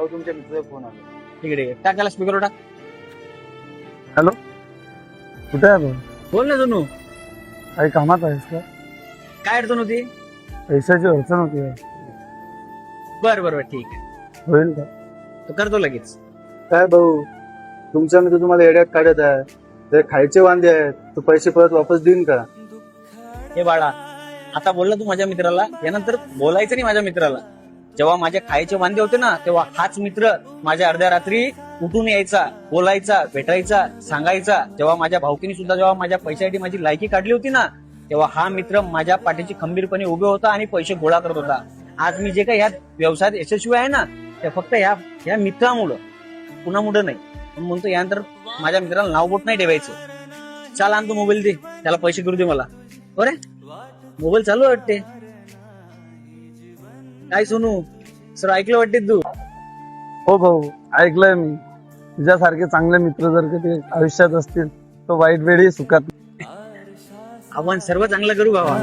भाऊ तुमच्या मित्राचा फोन आला. ठीक आहे टाक त्याला स्पीकर टाक. हॅलो, कुठे आहे भाऊ? बोल ना सोनू, काही कामात आहेस का? काय अडचण होती? पैशाची अडचण होती यार. बरं बरं ठीक आहे, होईल का? तो करतो लगेच. काय भाऊ, तुमच्या मित्र तुम्हाला येड्यात काढत आहे. ते खायचे वांदे आहेत, तू पैसे परत वापस देईन का? हे बाळा, आता बोलला तू माझ्या मित्राला, यानंतर बोलायचं नाही माझ्या मित्राला. जेव्हा माझे खायचे वांदे होते ना, तेव्हा हाच मित्र माझ्या अर्ध्या रात्री उठून यायचा, बोलायचा, भेटायचा, सांगायचा. जेव्हा माझ्या भाऊकीने सुद्धा जेव्हा माझ्या पैशासाठी माझी लायकी काढली होती ना, तेव्हा हा मित्र माझ्या पाठीशी खंबीरपणे उभे होता आणि पैसे गोळा करत होता. आज मी जे काही ह्या व्यवसायात यशस्वी आहे ना, ते फक्त ह्या मित्रामुळं, कुणामुळं नाही. पण म्हणतो यानंतर माझ्या मित्राला नाव बोट नाही ठेवायचं. चाल आण तू मोबाईल दे, त्याला पैसे करू दे मला. बरे मोबाईल चालू वाटते. काय सोनू सर, ऐकलं वाटते तू? हो भाऊ, ऐकलंय मी. तुझ्यासारखे चांगले मित्र जर कधी आयुष्यात असतील तर वाईट वेळी सुखात आपण सर्व चांगलं करू बाबा.